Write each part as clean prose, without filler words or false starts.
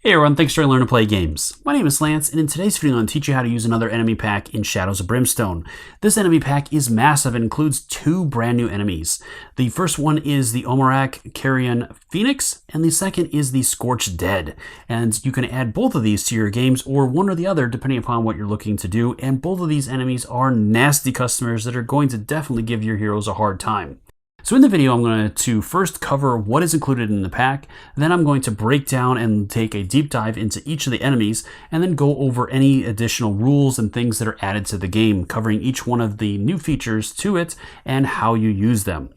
Hey everyone, thanks for learning to play games. My name is Lance, and in today's video I'm going to teach you how to use another enemy pack in Shadows of Brimstone. This enemy pack is massive and includes two brand new enemies. The first one is the Onmorake Carrion Phoenix, and the second is the Scorched Dead. And you can add both of these to your games, or one or the other, depending upon what you're looking to do, and both of these enemies are nasty customers that are going to definitely give your heroes a hard time. So in the video, I'm going to first cover what is included in the pack, then I'm going to break down and take a deep dive into each of the enemies, and then go over any additional rules and things that are added to the game, covering each one of the new features to it and how you use them.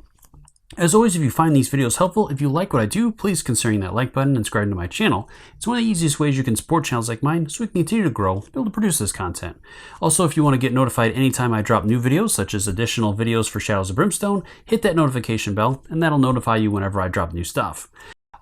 As always, if you find these videos helpful, if you like what I do, please consider that like button and subscribe to my channel. It's one of the easiest ways you can support channels like mine so we can continue to grow, be able to produce this content. Also, if you want to get notified anytime I drop new videos, such as additional videos for Shadows of Brimstone, hit that notification bell and that'll notify you whenever I drop new stuff.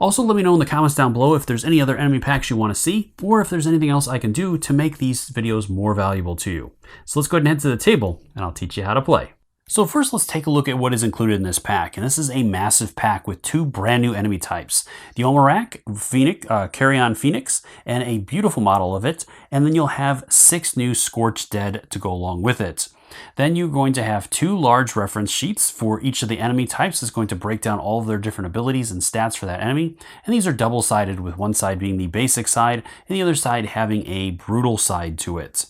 Also, let me know in the comments down below if there's any other enemy packs you want to see, or if there's anything else I can do to make these videos more valuable to you. So let's go ahead and head to the table and I'll teach you how to play. So first, let's take a look at what is included in this pack, and this is a massive pack with two brand new enemy types. The Onmorake Carrion Phoenix, and a beautiful model of it, and then you'll have 6 new Scorched Dead to go along with it. Then you're going to have 2 large reference sheets for each of the enemy types. It's going to break down all of their different abilities and stats for that enemy, and these are double-sided, with one side being the basic side, and the other side having a brutal side to it.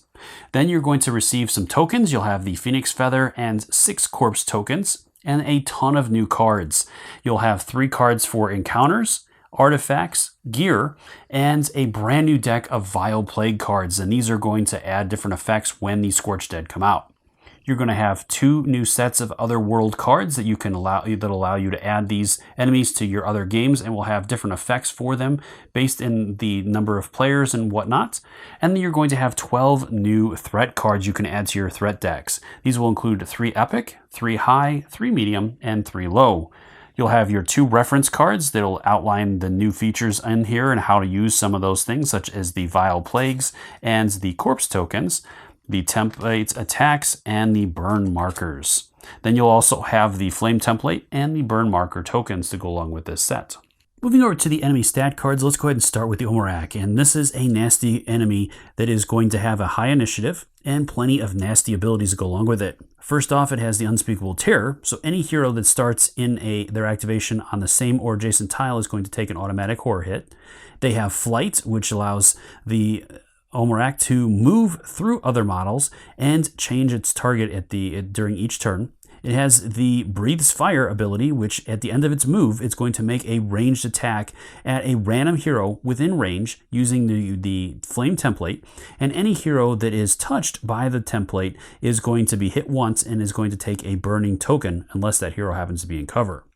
Then you're going to receive some tokens. You'll have the Phoenix Feather and 6 corpse tokens and a ton of new cards. You'll have 3 cards for encounters, artifacts, gear, and a brand new deck of Vile Plague cards. And these are going to add different effects when the Scorched Dead come out. You're going to have 2 new sets of other world cards that allow you to add these enemies to your other games, and will have different effects for them based in the number of players and whatnot. And then you're going to have 12 new threat cards you can add to your threat decks. These will include 3 epic, 3 high, 3 medium, and 3 low. You'll have your 2 reference cards that will outline the new features in here and how to use some of those things, such as the Vile Plagues and the corpse tokens, the template attacks, and the burn markers. Then you'll also have the flame template and the burn marker tokens to go along with this set. Moving over to the enemy stat cards, let's go ahead and start with the Omorak. And this is a nasty enemy that is going to have a high initiative and plenty of nasty abilities to go along with it. First off, it has the Unspeakable Terror, so any hero that starts in their activation on the same or adjacent tile is going to take an automatic horror hit. They have Flight, which allows the Omorak to move through other models and change its target during each turn. It has the Breathes Fire ability, which at the end of its move, it's going to make a ranged attack at a random hero within range using the flame template, and any hero that is touched by the template is going to be hit once and is going to take a burning token unless that hero happens to be in cover.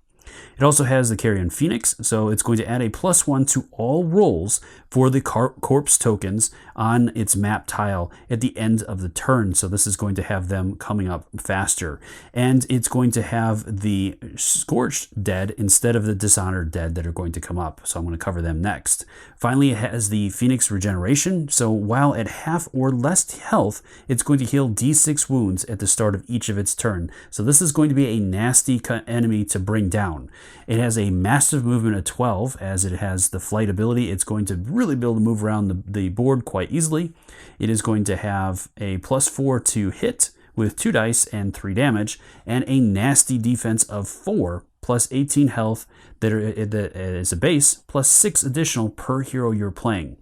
It also has the Carrion Phoenix, so it's going to add a +1 to all rolls for the corpse tokens on its map tile at the end of the turn. So this is going to have them coming up faster. And it's going to have the Scorched Dead instead of the Dishonored Dead that are going to come up. So I'm going to cover them next. Finally, it has the Phoenix Regeneration. So while at half or less health, it's going to heal D6 wounds at the start of each of its turn. So this is going to be a nasty enemy to bring down. It has a massive movement of 12, as it has the flight ability. It's going to really be able to move around the board quite easily. It is going to have a +4 to hit with 2 dice and 3 damage, and a nasty defense of 4 plus 18 health that is a base, plus 6 additional per hero you're playing.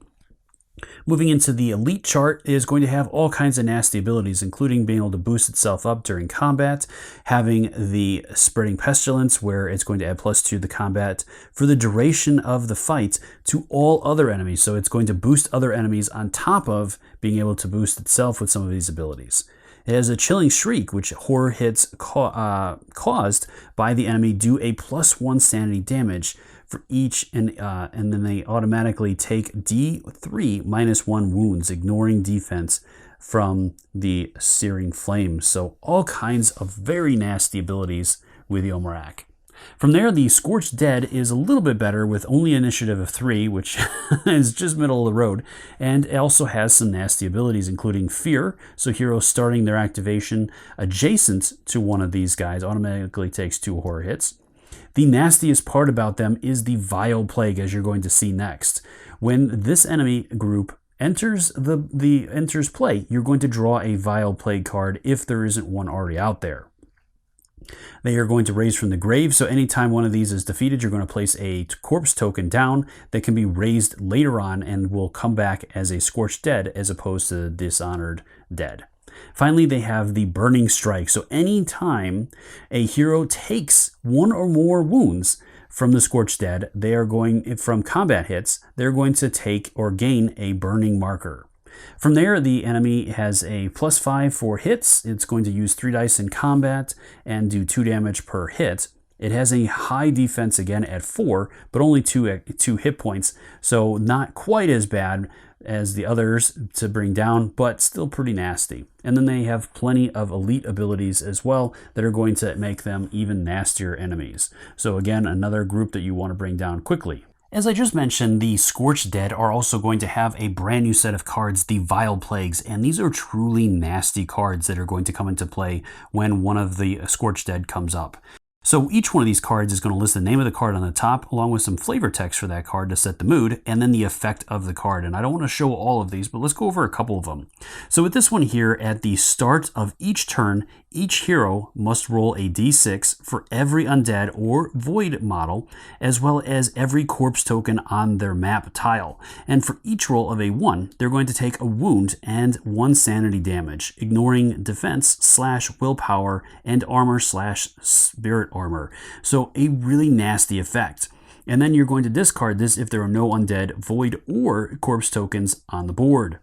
Moving into the elite chart, it is going to have all kinds of nasty abilities, including being able to boost itself up during combat, having the Spreading Pestilence, where it's going to add +2 to the combat for the duration of the fight to all other enemies. So it's going to boost other enemies on top of being able to boost itself with some of these abilities. It has a Chilling Shriek, which horror hits caused by the enemy do a +1 sanity damage for each, and then they automatically take D3 -1 wounds, ignoring defense from the Searing Flames. So all kinds of very nasty abilities with the Omorak. From there, the Scorched Dead is a little bit better with only initiative of 3, which is just middle of the road, and it also has some nasty abilities, including Fear, so heroes starting their activation adjacent to one of these guys automatically takes 2 horror hits. The nastiest part about them is the Vile Plague, as you're going to see next. When this enemy group enters enters play, you're going to draw a Vile Plague card if there isn't one already out there. They are going to raise from the grave, so anytime one of these is defeated, you're going to place a corpse token down that can be raised later on and will come back as a Scorched Dead as opposed to Dishonored Dead. Finally, they have the Burning Strike, so anytime a hero takes one or more wounds from the Scorched Dead, they are going, from combat hits, they're going to take or gain a burning marker. From there, the enemy has a +5 for hits. It's going to use 3 dice in combat and do 2 damage per hit. It has a high defense again at 4, but only 2 hit points, so not quite as bad as the others to bring down, but still pretty nasty. And then they have plenty of elite abilities as well that are going to make them even nastier enemies. So again, another group that you want to bring down quickly. As I just mentioned, the Scorched Dead are also going to have a brand new set of cards, the Vile Plagues, and these are truly nasty cards that are going to come into play when one of the Scorched Dead comes up. So each one of these cards is going to list the name of the card on the top, along with some flavor text for that card to set the mood, and then the effect of the card. And I don't want to show all of these, but let's go over a couple of them. So with this one here, at the start of each turn, each hero must roll a d6 for every undead or void model, as well as every corpse token on their map tile. And for each roll of a 1, they're going to take a wound and 1 sanity damage, ignoring defense / willpower and armor / spirit armor. So a really nasty effect. And then you're going to discard this if there are no undead, void, or corpse tokens on the board.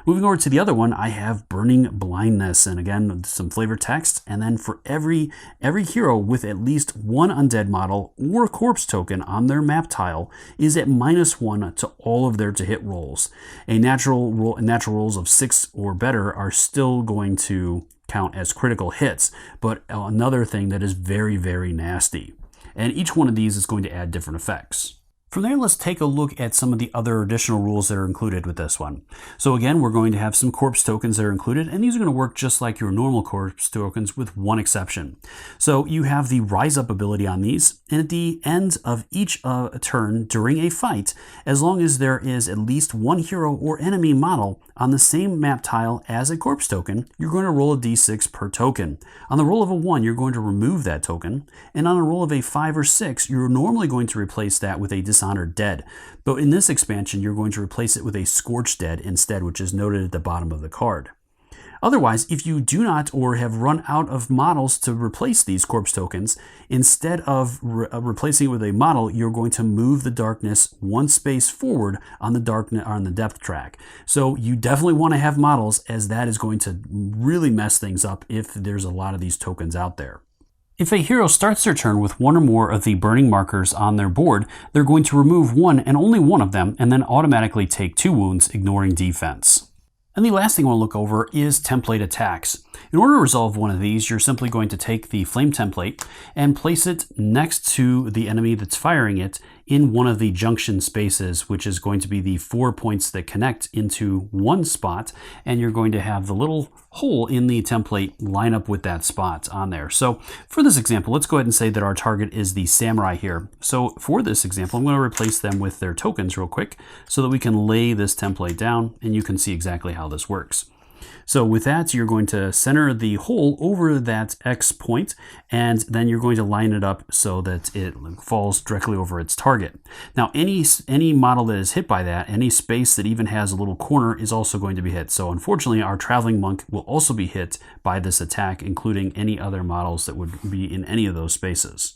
Moving over to the other one, I have Burning Blindness, and again, some flavor text. And then for every hero with at least 1 undead model or corpse token on their map tile is at -1 to all of their to-hit rolls. Natural rolls of 6 or better are still going to count as critical hits, but another thing that is very, very nasty. And each one of these is going to add different effects. From there, let's take a look at some of the other additional rules that are included with this one. So again, we're going to have some corpse tokens that are included, and these are going to work just like your normal corpse tokens with one exception. So you have the Rise Up ability on these, and at the end of each turn during a fight, as long as there is at least 1 hero or enemy model on the same map tile as a corpse token, you're going to roll a d6 per token. On the roll of a 1, you're going to remove that token, and on a roll of a 5 or 6, you're normally going to replace that with a Dishonored Dead. But in this expansion, you're going to replace it with a Scorched Dead instead, which is noted at the bottom of the card. Otherwise, if you do not or have run out of models to replace these corpse tokens, instead of replacing it with a model, you're going to move the darkness 1 space forward on the depth track. So you definitely want to have models, as that is going to really mess things up if there's a lot of these tokens out there. If a hero starts their turn with 1 or more of the burning markers on their board, they're going to remove 1 and only 1 of them, and then automatically take 2 wounds, ignoring defense. And the last thing I want to look over is template attacks. In order to resolve one of these, you're simply going to take the flame template and place it next to the enemy that's firing it in one of the junction spaces, which is going to be the 4 points that connect into one spot, and you're going to have the little hole in the template line up with that spot on there. So for this example, let's go ahead and say that our target is the samurai here. So for this example, I'm going to replace them with their tokens real quick so that we can lay this template down and you can see exactly how this works. So with that, you're going to center the hole over that X point, and then you're going to line it up so that it falls directly over its target. Now, any model that is hit by that, any space that even has a little corner, is also going to be hit. So unfortunately, our traveling monk will also be hit by this attack, including any other models that would be in any of those spaces.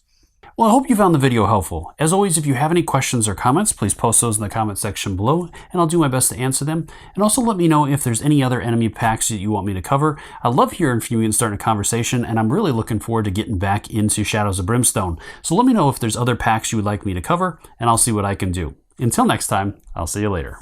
Well, I hope you found the video helpful. As always, if you have any questions or comments, please post those in the comment section below, and I'll do my best to answer them. And also let me know if there's any other enemy packs that you want me to cover. I love hearing from you and starting a conversation, and I'm really looking forward to getting back into Shadows of Brimstone. So let me know if there's other packs you would like me to cover, and I'll see what I can do. Until next time, I'll see you later.